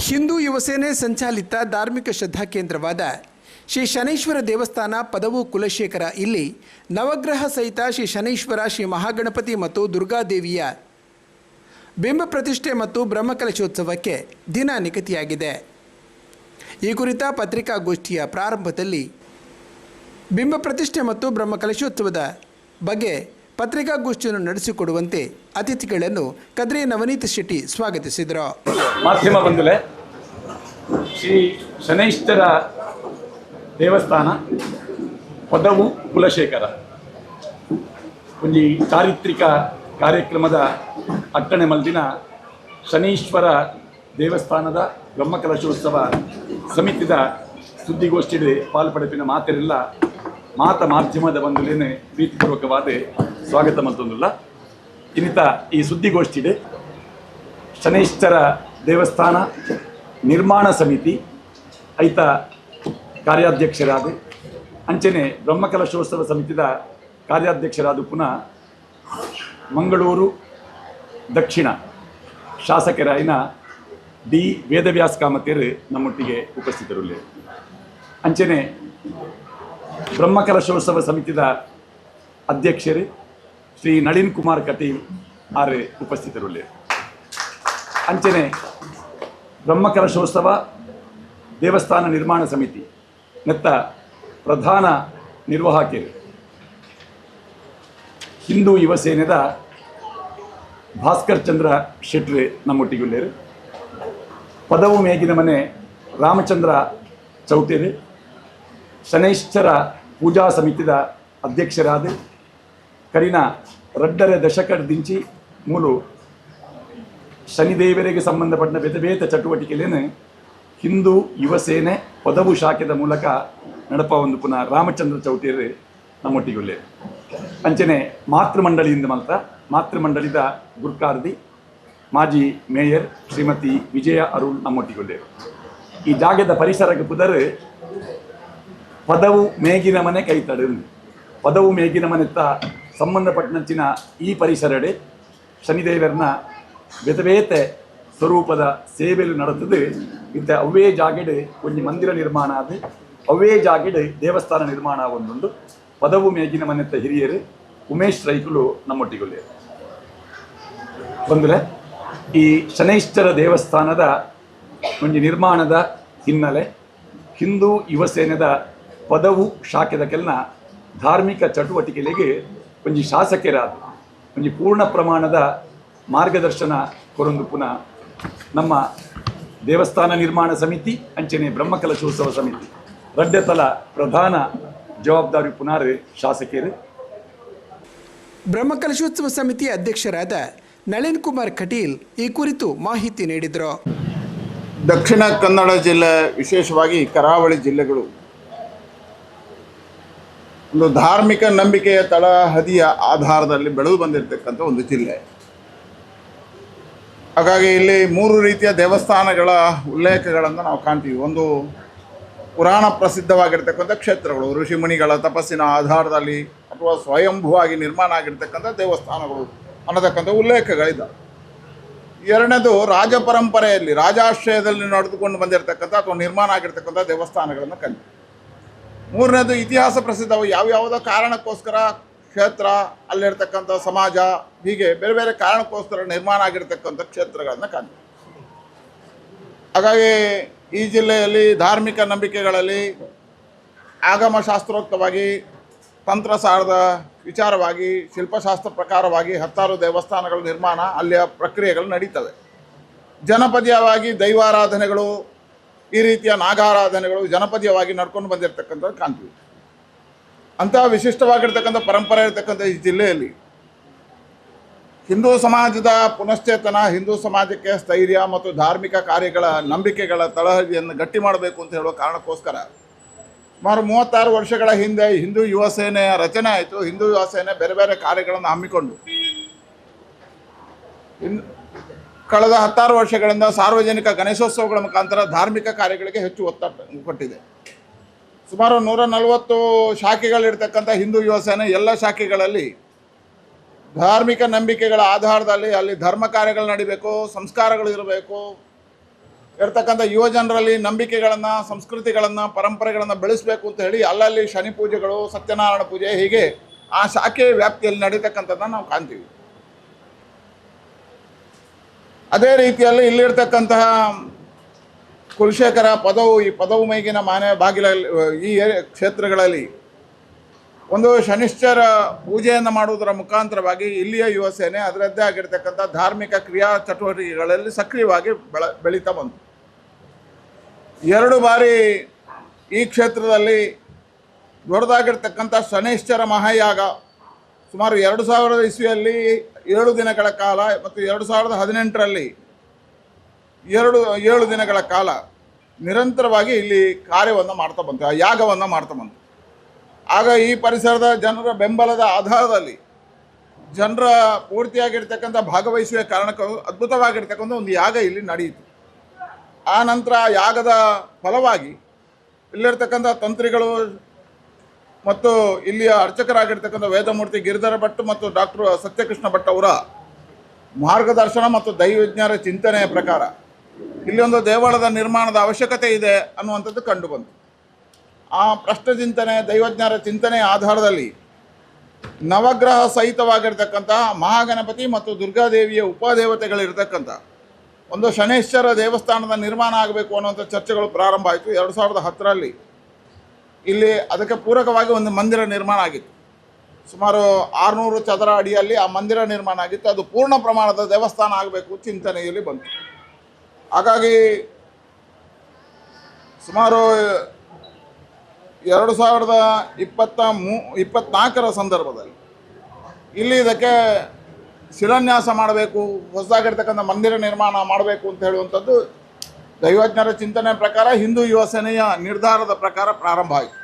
ಹಿಂದೂ ಯುವಸೇನೆ ಸಂಚಾಲಿತ ಧಾರ್ಮಿಕ ಶ್ರದ್ಧಾ ಕೇಂದ್ರವಾದ ಶ್ರೀ ಶನೈಶ್ವರ ದೇವಸ್ಥಾನ ಪದವು ಕುಲಶೇಖರ ಇಲ್ಲಿ ನವಗ್ರಹ ಸಹಿತ ಶ್ರೀ ಶನೈಶ್ವರ ಶ್ರೀ ಮಹಾಗಣಪತಿ ಮತ್ತು ದುರ್ಗಾದೇವಿಯ ಬಿಂಬ ಪ್ರತಿಷ್ಠೆ ಮತ್ತು ಬ್ರಹ್ಮಕಲಶೋತ್ಸವಕ್ಕೆ ದಿನ ನಿಗದಿಯಾಗಿದೆ. ಈ ಕುರಿತ ಪತ್ರಿಕಾಗೋಷ್ಠಿಯ ಪ್ರಾರಂಭದಲ್ಲಿ ಬಿಂಬ ಪ್ರತಿಷ್ಠೆ ಮತ್ತು ಬ್ರಹ್ಮಕಲಶೋತ್ಸವದ ಬಗ್ಗೆ ಪತ್ರಿಕಾಗೋಷ್ಠಿಯನ್ನು ನಡೆಸಿಕೊಡುವಂತೆ ಅತಿಥಿಗಳನ್ನು ಕದ್ರಿ ನವನೀತ್ ಶೆಟ್ಟಿ ಸ್ವಾಗತಿಸಿದರು. ಮಾಧ್ಯಮ ಬಂಧುಗಳೇ, ಶ್ರೀ ಶನೈಶ್ವರ ದೇವಸ್ಥಾನ ಪದವು ಕುಲಶೇಖರ ಒಂದು ಚಾರಿತ್ರಿಕ ಕಾರ್ಯಕ್ರಮದ ಅಟ್ಟಣೆ ಮಲ್ದಿನ ಶನೈಶ್ವರ ದೇವಸ್ಥಾನದ ಬ್ರಹ್ಮಕಲಶೋತ್ಸವ ಸಮಿತಿದ ಸುದ್ದಿಗೋಷ್ಠಿಗೆ ಪಾಲ್ಪಡಿಪಿನ ಮಾತೆಲ್ಲ ಮಾಧ್ಯಮದ ಬಂಧುಲೇನೆ ಪ್ರೀತಿಪೂರ್ವಕವಾದ ಸ್ವಾಗತ ಮಲ್ತೊಂದುಲ್ಲ. ಇನ್ನಿತ ಈ ಸುದ್ದಿಗೋಷ್ಠಿಡೆ ಶನೈಶ್ವರ ದೇವಸ್ಥಾನ ನಿರ್ಮಾಣ ಸಮಿತಿ ಐತ ಕಾರ್ಯಾಧ್ಯಕ್ಷರಾದ ಅಂಚನೆ ಬ್ರಹ್ಮಕಲಶೋತ್ಸವ ಸಮಿತಿದ ಕಾರ್ಯಾಧ್ಯಕ್ಷರಾದ ಪುನಃ ಮಂಗಳೂರು ದಕ್ಷಿಣ ಶಾಸಕರಾಯಿನ ಡಿ ವೇದವ್ಯಾಸ ಕಾಮತೇರು ನಮ್ಮೊಟ್ಟಿಗೆ ಉಪಸ್ಥಿತರುಳ್ಳೆ. ಅಂಚನೆ ಬ್ರಹ್ಮಕಲಶೋತ್ಸವ ಸಮಿತಿದ ಅಧ್ಯಕ್ಷರು ಶ್ರೀ ನಳಿನ್ ಕುಮಾರ್ ಕಟೀಲ್ ಆರು ಉಪಸ್ಥಿತರುಳ್ಳೆ. ಅಂಚನೆ ಬ್ರಹ್ಮಕಲಶೋತ್ಸವ ದೇವಸ್ಥಾನ ನಿರ್ಮಾಣ ಸಮಿತಿ ನೆತ್ತ ಪ್ರಧಾನ ನಿರ್ವಾಹಕರು ಹಿಂದೂ ಯುವಸೇನೆದ ಭಾಸ್ಕರ್ ಚಂದ್ರ ಶೆಟ್ಟಿ ನಮ್ಮೊಟ್ಟಿಗುಳ್ಳೇರು. ಪದವು ಮೇಗಿನ ಮನೆ ರಾಮಚಂದ್ರ ಚೌಟೇರು ಶನೈಶ್ವರ ಪೂಜಾ ಸಮಿತಿದ ಅಧ್ಯಕ್ಷರಾದ ಕರಿನ ರಡ್ಡರೆ ದಶಕದ ದಿಂಚಿ ಮೂಲು ಶನಿದೇವರಿಗೆ ಸಂಬಂಧಪಟ್ಟ ಬೇತ ಚಟುವಟಿಕೆಲೇನು ಹಿಂದೂ ಯುವಸೇನೆ ಪದವು ಶಾಖೆದ ಮೂಲಕ ನಡಪ ಒಂದು ಪುನಃ ರಾಮಚಂದ್ರ ಚೌಟೇರು ನಮ್ಮೊಟ್ಟಿಗುಳ್ಳೆ. ಅಂಚನೆ ಮಾತೃಮಂಡಳಿಯಿಂದ ಮಾತೃಮಂಡಳಿದ ಗುರ್ಕಾರ್ದಿ ಮಾಜಿ ಮೇಯರ್ ಶ್ರೀಮತಿ ವಿಜಯ ಅರುಣ್ ನಮ್ಮೊಟ್ಟಿಗುಳ್ಳೆ. ಈ ಜಾಗದ ಪರಿಸರಕ್ಕೆ ಪುದರ್ ಪದವು ಮೇಗಿನ ಮನೆ ಕೈತಡು ಪದವು ಮೇಗಿನ ಮನೆತ್ತ ಸಂಬಂಧಪಟ್ಟಂಚಿನ ಈ ಪರಿಸರಡೆ ಶನಿದೇವರನ್ನ ಬೇತೆ ಸ್ವರೂಪದ ಸೇವೆಲು ನಡೆತದೆ. ಇತ್ತ ಅವೇ ಜಾಗೆಡೆ ಒಂದು ಮಂದಿರ ನಿರ್ಮಾಣ ಆದ ಅವೇ ಜಾಗೆಡೆ ದೇವಸ್ಥಾನ ನಿರ್ಮಾಣ ಒಂದೊಂದು ಪದವು ಮೇಗಿನ ಮನೆತ್ತ ಹಿರಿಯರು ಉಮೇಶ್ ರೈಕುಲು ನಮ್ಮೊಟ್ಟಿಗುಳ್ಳೆ. ಬಂದರೆ ಈ ಶನೈಶ್ವರ ದೇವಸ್ಥಾನದ ಒಂದು ನಿರ್ಮಾಣದ ಹಿನ್ನೆಲೆ ಹಿಂದೂ ಯುವಸೇನೆದ ಪದವು ಶಾಖೆದ ಕೆಲ್ನ ಧಾರ್ಮಿಕ ಚಟುವಟಿಕೆಗಳಿಗೆ ಒಂದು ಶಾಸಕರಾದ ಒಂದು ಪೂರ್ಣ ಪ್ರಮಾಣದ ಮಾರ್ಗದರ್ಶನ ಕೊರೊಂದು ಪುನಃ ನಮ್ಮ ದೇವಸ್ಥಾನ ನಿರ್ಮಾಣ ಸಮಿತಿ ಅಂಚನೆ ಬ್ರಹ್ಮಕಲಶೋತ್ಸವ ಸಮಿತಿ ರಡ್ಡೆತಲ ಪ್ರಧಾನ ಜವಾಬ್ದಾರಿ ಪುನರ್ ಶಾಸಕರು. ಬ್ರಹ್ಮಕಲಶೋತ್ಸವ ಸಮಿತಿ ಅಧ್ಯಕ್ಷರಾದ ನಳಿನ್ ಕುಮಾರ್ ಕಟೀಲ್ ಈ ಕುರಿತು ಮಾಹಿತಿ ನೀಡಿದರು. ದಕ್ಷಿಣ ಕನ್ನಡ ಜಿಲ್ಲೆ, ವಿಶೇಷವಾಗಿ ಕರಾವಳಿ ಜಿಲ್ಲೆಗಳು ಒಂದು ಧಾರ್ಮಿಕ ನಂಬಿಕೆಯ ತಳಹದಿಯ ಆಧಾರದಲ್ಲಿ ಬೆಳೆದು ಬಂದಿರತಕ್ಕಂಥ ಒಂದು ಜಿಲ್ಲೆ. ಹಾಗಾಗಿ ಇಲ್ಲಿ ಮೂರು ರೀತಿಯ ದೇವಸ್ಥಾನಗಳ ಉಲ್ಲೇಖಗಳನ್ನು ನಾವು ಕಾಣ್ತೀವಿ. ಒಂದು ಪುರಾಣ ಪ್ರಸಿದ್ಧವಾಗಿರ್ತಕ್ಕಂಥ ಕ್ಷೇತ್ರಗಳು, ಋಷಿಮುನಿಗಳ ತಪಸ್ಸಿನ ಆಧಾರದಲ್ಲಿ ಅಥವಾ ಸ್ವಯಂಭೂವಾಗಿ ನಿರ್ಮಾಣ ಆಗಿರ್ತಕ್ಕಂಥ ದೇವಸ್ಥಾನಗಳು ಅನ್ನತಕ್ಕಂಥ ಉಲ್ಲೇಖಗಳಿದ್ದಾವೆ. ಎರಡನೇದು ರಾಜ ಪರಂಪರೆಯಲ್ಲಿ ರಾಜಾಶ್ರಯದಲ್ಲಿ ನಡೆದುಕೊಂಡು ಬಂದಿರತಕ್ಕಂಥ ಅಥವಾ ನಿರ್ಮಾಣ ಆಗಿರ್ತಕ್ಕಂಥ ದೇವಸ್ಥಾನಗಳನ್ನು ಕಂಡು. ಮೂರನೇದು ಇತಿಹಾಸ ಪ್ರಸಿದ್ಧ, ಯಾವ್ಯಾವುದೋ ಕಾರಣಕ್ಕೋಸ್ಕರ ಕ್ಷೇತ್ರ, ಅಲ್ಲಿರ್ತಕ್ಕಂಥ ಸಮಾಜ, ಹೀಗೆ ಬೇರೆ ಬೇರೆ ಕಾರಣಕ್ಕೋಸ್ಕರ ನಿರ್ಮಾಣ ಆಗಿರ್ತಕ್ಕಂಥ ಕ್ಷೇತ್ರಗಳನ್ನು ಕಂಡು. ಹಾಗಾಗಿ ಈ ಜಿಲ್ಲೆಯಲ್ಲಿ ಧಾರ್ಮಿಕ ನಂಬಿಕೆಗಳಲ್ಲಿ ಆಗಮಶಾಸ್ತ್ರೋಕ್ತವಾಗಿ ತಂತ್ರಸಾರದ ವಿಚಾರವಾಗಿ ಶಿಲ್ಪಶಾಸ್ತ್ರ ಪ್ರಕಾರವಾಗಿ 10 ದೇವಸ್ಥಾನಗಳ ನಿರ್ಮಾಣ, ಅಲ್ಲಿಯ ಪ್ರಕ್ರಿಯೆಗಳು ನಡೀತವೆ. ಜನಪದೀಯವಾಗಿ ದೈವಾರಾಧನೆಗಳು, ಈ ರೀತಿಯ ನಾಗಾರಾಧನೆಗಳು ಜನಪದೀಯವಾಗಿ ನಡ್ಕೊಂಡು ಬಂದಿರತಕ್ಕಂಥದ್ದು ಕಾಣ್ತೀವಿ. ಅಂತಹ ವಿಶಿಷ್ಟವಾಗಿರ್ತಕ್ಕಂಥ ಪರಂಪರೆ ಇರತಕ್ಕಂಥ ಈ ಜಿಲ್ಲೆಯಲ್ಲಿ ಹಿಂದೂ ಸಮಾಜದ ಪುನಶ್ಚೇತನ, ಹಿಂದೂ ಸಮಾಜಕ್ಕೆ ಸ್ಥೈರ್ಯ ಮತ್ತು ಧಾರ್ಮಿಕ ಕಾರ್ಯಗಳ ನಂಬಿಕೆಗಳ ತಳಹದಿಯನ್ನು ಗಟ್ಟಿ ಮಾಡಬೇಕು ಅಂತ ಹೇಳುವ ಕಾರಣಕ್ಕೋಸ್ಕರ ಸುಮಾರು 36 ವರ್ಷಗಳ ಹಿಂದೆ ಹಿಂದೂ ಯುವ ಸೇನೆಯ ರಚನೆ ಆಯಿತು. ಹಿಂದೂ ಯುವ ಸೇನೆ ಬೇರೆ ಬೇರೆ ಕಾರ್ಯಗಳನ್ನು ಹಮ್ಮಿಕೊಂಡು ಕಳೆದ 16 ವರ್ಷಗಳಿಂದ ಸಾರ್ವಜನಿಕ ಗಣೇಶೋತ್ಸವಗಳ ಮುಖಾಂತರ ಧಾರ್ಮಿಕ ಕಾರ್ಯಗಳಿಗೆ ಹೆಚ್ಚು ಒತ್ತ ಕೊಟ್ಟಿದೆ. ಸುಮಾರು 140 ಶಾಖೆಗಳಿರ್ತಕ್ಕಂಥ ಹಿಂದೂ ಯುವ ಸೇನೆ ಎಲ್ಲ ಶಾಖೆಗಳಲ್ಲಿ ಧಾರ್ಮಿಕ ನಂಬಿಕೆಗಳ ಆಧಾರದಲ್ಲಿ ಅಲ್ಲಿ ಧರ್ಮ ಕಾರ್ಯಗಳು ನಡಿಬೇಕು, ಸಂಸ್ಕಾರಗಳು ಇರಬೇಕು, ಇರ್ತಕ್ಕಂಥ ಯುವ ಜನರಲ್ಲಿ ನಂಬಿಕೆಗಳನ್ನು, ಸಂಸ್ಕೃತಿಗಳನ್ನು, ಪರಂಪರೆಗಳನ್ನು ಬೆಳೆಸಬೇಕು ಅಂತ ಹೇಳಿ ಅಲ್ಲಲ್ಲಿ ಶನಿ ಪೂಜೆಗಳು, ಸತ್ಯನಾರಾಯಣ ಪೂಜೆ, ಹೀಗೆ ಆ ಶಾಖೆ ವ್ಯಾಪ್ತಿಯಲ್ಲಿ ನಡೀತಕ್ಕಂಥದ್ದನ್ನು ನಾವು ಕಾಣ್ತೀವಿ. ಅದೇ ರೀತಿಯಲ್ಲಿ ಇಲ್ಲಿರ್ತಕ್ಕಂತಹ ಕುಲಶೇಖರ ಪದವು, ಈ ಪದವು ಮೈಗಿನ ಮಾನೆ ಬಾಗಿಲಲ್ಲಿ ಈ ಕ್ಷೇತ್ರಗಳಲ್ಲಿ ಒಂದು ಶನಿಶ್ಚರ ಪೂಜೆಯನ್ನು ಮಾಡುವುದರ ಮುಖಾಂತರವಾಗಿ ಇಲ್ಲಿಯ ಯುವ ಸೇನೆ ಅದರದ್ದೇ ಆಗಿರ್ತಕ್ಕಂಥ ಧಾರ್ಮಿಕ ಕ್ರಿಯಾ ಚಟುವಟಿಕೆಗಳಲ್ಲಿ ಸಕ್ರಿಯವಾಗಿ ಬೆಳೀತಾ ಬಂತು. 2 ಬಾರಿ ಈ ಕ್ಷೇತ್ರದಲ್ಲಿ ದೊಡ್ಡದಾಗಿರ್ತಕ್ಕಂಥ ಶನೈಶ್ಚರ ಮಹಾಯಾಗ ಸುಮಾರು 2000 ಇಸ್ವಿಯಲ್ಲಿ 7 ದಿನಗಳ ಕಾಲ ಮತ್ತು 2018ರಲ್ಲಿ 7 ದಿನಗಳ ಕಾಲ ನಿರಂತರವಾಗಿ ಇಲ್ಲಿ ಕಾರ್ಯವನ್ನು ಮಾಡ್ತಾ ಬಂತು, ಆ ಯಾಗವನ್ನು ಮಾಡ್ತಾ ಬಂತು. ಆಗ ಈ ಪರಿಸರದ ಜನರ ಬೆಂಬಲದ ಆಧಾರದಲ್ಲಿ ಜನರ ಪೂರ್ತಿಯಾಗಿರ್ತಕ್ಕಂಥ ಭಾಗವಹಿಸುವ ಕಾರಣಕ್ಕೂ ಅದ್ಭುತವಾಗಿರ್ತಕ್ಕಂಥ ಒಂದು ಯಾಗ ಇಲ್ಲಿ ನಡೆಯಿತು. ಆ ನಂತರ ಯಾಗದ ಫಲವಾಗಿ ಇಲ್ಲಿರ್ತಕ್ಕಂಥ ತಂತ್ರಿಗಳು ಮತ್ತು ಇಲ್ಲಿಯ ಅರ್ಚಕರಾಗಿರ್ತಕ್ಕಂಥ ವೇದಮೂರ್ತಿ ಗಿರಿಧರ ಭಟ್ ಮತ್ತು ಡಾಕ್ಟರ್ ಸತ್ಯಕೃಷ್ಣ ಭಟ್ ಅವರ ಮಾರ್ಗದರ್ಶನ ಮತ್ತು ದೈವಜ್ಞರ ಚಿಂತನೆಯ ಪ್ರಕಾರ ಇಲ್ಲಿ ಒಂದು ದೇವಾಲಯದ ನಿರ್ಮಾಣದ ಅವಶ್ಯಕತೆ ಇದೆ ಅನ್ನುವಂಥದ್ದು ಕಂಡುಬಂತು. ಆ ಪ್ರಶ್ನೆ ಚಿಂತನೆ, ದೈವಜ್ಞರ ಚಿಂತನೆಯ ಆಧಾರದಲ್ಲಿ ನವಗ್ರಹ ಸಹಿತವಾಗಿರ್ತಕ್ಕಂಥ ಮಹಾಗಣಪತಿ ಮತ್ತು ದುರ್ಗಾದೇವಿಯ ಉಪದೇವತೆಗಳಿರ್ತಕ್ಕಂಥ ಒಂದು ಶನೈಶ್ಚರ ದೇವಸ್ಥಾನದ ನಿರ್ಮಾಣ ಆಗಬೇಕು ಅನ್ನುವಂಥ ಚರ್ಚೆಗಳು ಪ್ರಾರಂಭ ಆಯಿತು. 2010ರಲ್ಲಿ ಇಲ್ಲಿ ಅದಕ್ಕೆ ಪೂರಕವಾಗಿ ಒಂದು ಮಂದಿರ ನಿರ್ಮಾಣ ಆಗಿತ್ತು. ಸುಮಾರು 600 ಚದರ ಅಡಿಯಲ್ಲಿ ಆ ಮಂದಿರ ನಿರ್ಮಾಣ ಆಗಿತ್ತು. ಅದು ಪೂರ್ಣ ಪ್ರಮಾಣದ ದೇವಸ್ಥಾನ ಆಗಬೇಕು ಚಿಂತನೆಯಲ್ಲಿ ಬಂತು. ಹಾಗಾಗಿ ಸುಮಾರು 2024ರ ಸಂದರ್ಭದಲ್ಲಿ ಇಲ್ಲಿ ಇದಕ್ಕೆ ಶಿಲಾನ್ಯಾಸ ಮಾಡಬೇಕು, ಹೊಸದಾಗಿರ್ತಕ್ಕಂಥ ಮಂದಿರ ನಿರ್ಮಾಣ ಮಾಡಬೇಕು ಅಂತ ಹೇಳುವಂಥದ್ದು ದೈವಜ್ಞರ ಚಿಂತನೆ ಪ್ರಕಾರ ಹಿಂದೂ ಯುವ ಸೇನೆಯ ನಿರ್ಧಾರದ ಪ್ರಕಾರ ಪ್ರಾರಂಭ ಆಯಿತು.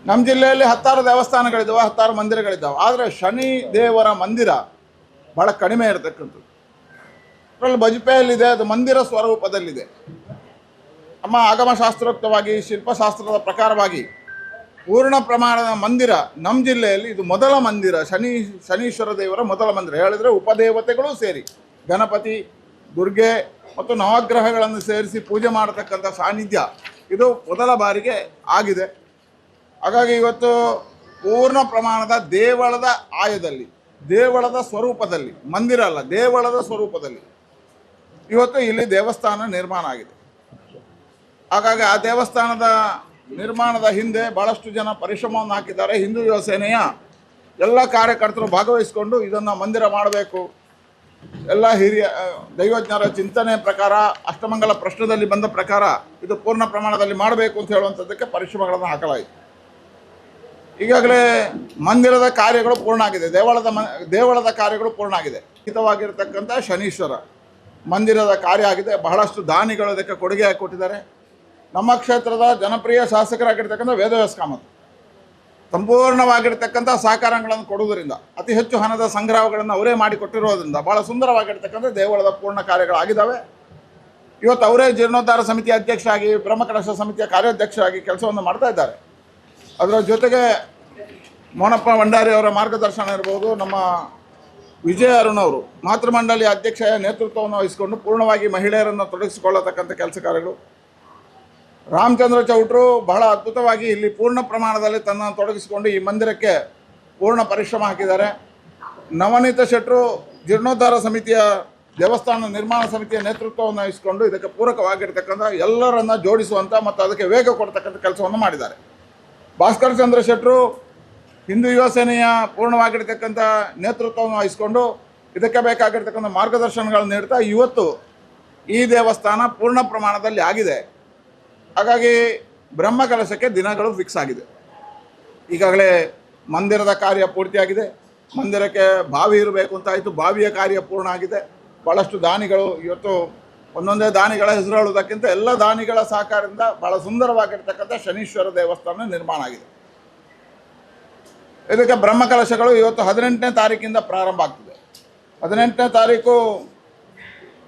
ನಮ್ಮ ಜಿಲ್ಲೆಯಲ್ಲಿ 10 ದೇವಸ್ಥಾನಗಳಿದ್ದಾವೆ, 10 ಮಂದಿರಗಳಿದ್ದಾವೆ. ಆದರೆ ಶನಿ ದೇವರ ಮಂದಿರ ಭಾಳ ಕಡಿಮೆ ಇರತಕ್ಕಂಥದ್ದು. ಅದರಲ್ಲಿ ಬಜಪೆಯಲ್ಲಿದೆ, ಅದು ಮಂದಿರ ಸ್ವರೂಪದಲ್ಲಿದೆ. ನಮ್ಮ ಆಗಮಶಾಸ್ತ್ರೋಕ್ತವಾಗಿ, ಶಿಲ್ಪಶಾಸ್ತ್ರದ ಪ್ರಕಾರವಾಗಿ ಪೂರ್ಣ ಪ್ರಮಾಣದ ಮಂದಿರ ನಮ್ಮ ಜಿಲ್ಲೆಯಲ್ಲಿ ಇದು ಮೊದಲ ಮಂದಿರ. ಶನೀಶ್ವರ ದೇವರ ಮೊದಲ ಮಂದಿರ ಹೇಳಿದರೆ ಉಪದೇವತೆಗಳು ಸೇರಿ ಗಣಪತಿ, ದುರ್ಗೆ ಮತ್ತು ನವಗ್ರಹಗಳನ್ನು ಸೇರಿಸಿ ಪೂಜೆ ಮಾಡತಕ್ಕಂಥ ಸಾನ್ನಿಧ್ಯ ಇದು ಮೊದಲ ಬಾರಿಗೆ ಆಗಿದೆ. ಹಾಗಾಗಿ ಇವತ್ತು ಪೂರ್ಣ ಪ್ರಮಾಣದ ದೇವಳದ ಆಯದಲ್ಲಿ, ದೇವಳದ ಸ್ವರೂಪದಲ್ಲಿ, ಮಂದಿರ ಅಲ್ಲ ದೇವಳದ ಸ್ವರೂಪದಲ್ಲಿ ಇವತ್ತು ಇಲ್ಲಿ ದೇವಸ್ಥಾನ ನಿರ್ಮಾಣ ಆಗಿದೆ. ಹಾಗಾಗಿ ಆ ದೇವಸ್ಥಾನದ ನಿರ್ಮಾಣದ ಹಿಂದೆ ಭಾಳಷ್ಟು ಜನ ಪರಿಶ್ರಮವನ್ನು ಹಾಕಿದ್ದಾರೆ. ಹಿಂದೂ ಯುವ ಸೇನೆಯ ಎಲ್ಲ ಕಾರ್ಯಕರ್ತರು ಭಾಗವಹಿಸಿಕೊಂಡು ಇದನ್ನು ಮಂದಿರ ಮಾಡಬೇಕು, ಎಲ್ಲ ಹಿರಿಯ ದೈವಜ್ಞರ ಚಿಂತನೆ ಪ್ರಕಾರ, ಅಷ್ಟಮಂಗಲ ಪ್ರಶ್ನದಲ್ಲಿ ಬಂದ ಪ್ರಕಾರ ಇದು ಪೂರ್ಣ ಪ್ರಮಾಣದಲ್ಲಿ ಮಾಡಬೇಕು ಅಂತ ಹೇಳುವಂಥದ್ದಕ್ಕೆ ಪರಿಶ್ರಮಗಳನ್ನು ಹಾಕಲಾಯಿತು. ಈಗಾಗಲೇ ಮಂದಿರದ ಕಾರ್ಯಗಳು ಪೂರ್ಣ ಆಗಿದೆ, ದೇವಳದ ಕಾರ್ಯಗಳು ಪೂರ್ಣ ಆಗಿದೆ. ಹಿತವಾಗಿರ್ತಕ್ಕಂಥ ಶನೀಶ್ವರ ಮಂದಿರದ ಕಾರ್ಯ ಆಗಿದೆ. ಬಹಳಷ್ಟು ದಾನಿಗಳು ಅದಕ್ಕೆ ಕೊಡುಗೆ ಕೊಟ್ಟಿದ್ದಾರೆ. ನಮ್ಮ ಕ್ಷೇತ್ರದ ಜನಪ್ರಿಯ ಶಾಸಕರಾಗಿರ್ತಕ್ಕಂಥ ವೇದವ್ಯಾಸ ಕಾಮತ್ ಸಂಪೂರ್ಣವಾಗಿರ್ತಕ್ಕಂಥ ಸಹಕಾರಗಳನ್ನು ಕೊಡುವುದರಿಂದ, ಅತಿ ಹೆಚ್ಚು ಹಣದ ಸಂಗ್ರಹಗಳನ್ನು ಅವರೇ ಮಾಡಿಕೊಟ್ಟಿರೋದ್ರಿಂದ ಭಾಳ ಸುಂದರವಾಗಿರ್ತಕ್ಕಂಥ ದೇವಳದ ಪೂರ್ಣ ಕಾರ್ಯಗಳಾಗಿದ್ದಾವೆ. ಇವತ್ತು ಅವರೇ ಜೀರ್ಣೋದ್ಧಾರ ಸಮಿತಿಯ ಅಧ್ಯಕ್ಷರಾಗಿ, ಬ್ರಹ್ಮಕಲಶ ಸಮಿತಿಯ ಕಾರ್ಯಾಧ್ಯಕ್ಷರಾಗಿ ಕೆಲಸವನ್ನು ಮಾಡ್ತಾ ಇದ್ದಾರೆ. ಅದರ ಜೊತೆಗೆ ಮೋನಪ್ಪ ಭಂಡಾರಿ ಅವರ ಮಾರ್ಗದರ್ಶನ ಇರ್ಬೋದು, ನಮ್ಮ ವಿಜಯ ಅರುಣ್ ಅವರು ಮಾತೃಮಂಡಳಿ ಅಧ್ಯಕ್ಷೆಯ ನೇತೃತ್ವವನ್ನು ವಹಿಸಿಕೊಂಡು ಪೂರ್ಣವಾಗಿ ಮಹಿಳೆಯರನ್ನು ತೊಡಗಿಸಿಕೊಳ್ಳತಕ್ಕಂಥ ಕೆಲಸ ಕಾರ್ಯಗಳು. ರಾಮಚಂದ್ರ ಚೌಟ್ರು ಬಹಳ ಅದ್ಭುತವಾಗಿ ಇಲ್ಲಿ ಪೂರ್ಣ ಪ್ರಮಾಣದಲ್ಲಿ ತನ್ನನ್ನು ತೊಡಗಿಸಿಕೊಂಡು ಈ ಮಂದಿರಕ್ಕೆ ಪೂರ್ಣ ಪರಿಶ್ರಮ ಹಾಕಿದ್ದಾರೆ. ನವನೀತ ಶೆಟ್ಟರು ಜೀರ್ಣೋದ್ಧಾರ ಸಮಿತಿಯ, ದೇವಸ್ಥಾನ ನಿರ್ಮಾಣ ಸಮಿತಿಯ ನೇತೃತ್ವವನ್ನು ವಹಿಸಿಕೊಂಡು ಇದಕ್ಕೆ ಪೂರಕವಾಗಿರ್ತಕ್ಕಂಥ ಎಲ್ಲರನ್ನು ಜೋಡಿಸುವಂಥ ಮತ್ತು ಅದಕ್ಕೆ ವೇಗ ಕೊಡ್ತಕ್ಕಂಥ ಕೆಲಸವನ್ನು ಮಾಡಿದ್ದಾರೆ. ಭಾಸ್ಕರ್ ಚಂದ್ರ ಶೆಟ್ಟರು ಹಿಂದೂ ಯುವ ಸೇನೆಯ ಪೂರ್ಣವಾಗಿರ್ತಕ್ಕಂಥ ನೇತೃತ್ವವನ್ನು ವಹಿಸಿಕೊಂಡು ಇದಕ್ಕೆ ಬೇಕಾಗಿರ್ತಕ್ಕಂಥ ಮಾರ್ಗದರ್ಶನಗಳನ್ನು ನೀಡ್ತಾ ಇವತ್ತು ಈ ದೇವಸ್ಥಾನ ಪೂರ್ಣ ಪ್ರಮಾಣದಲ್ಲಿ ಆಗಿದೆ. ಹಾಗಾಗಿ ಬ್ರಹ್ಮಕಲಶಕ್ಕೆ ದಿನಗಳು ಫಿಕ್ಸ್ ಆಗಿದೆ. ಈಗಾಗಲೇ ಮಂದಿರದ ಕಾರ್ಯ ಪೂರ್ತಿಯಾಗಿದೆ. ಮಂದಿರಕ್ಕೆ ಬಾವಿ ಇರಬೇಕು ಅಂತ ಆಯಿತು, ಬಾವಿಯ ಕಾರ್ಯ ಪೂರ್ಣ ಆಗಿದೆ. ಭಾಳಷ್ಟು ದಾನಿಗಳು ಇವತ್ತು ಒಂದೊಂದೇ ದಾನಿಗಳ ಹೆಸರು ಹೇಳುವುದಕ್ಕಿಂತ ಎಲ್ಲ ದಾನಿಗಳ ಸಹಕಾರದಿಂದ ಭಾಳ ಸುಂದರವಾಗಿರ್ತಕ್ಕಂಥ ಶನೀಶ್ವರ ದೇವಸ್ಥಾನ ನಿರ್ಮಾಣ ಆಗಿದೆ. ಇದಕ್ಕೆ ಬ್ರಹ್ಮಕಲಶಗಳು ಇವತ್ತು 18ನೇ ತಾರೀಕಿಂದ ಪ್ರಾರಂಭ ಆಗ್ತದೆ. 18ನೇ ತಾರೀಕು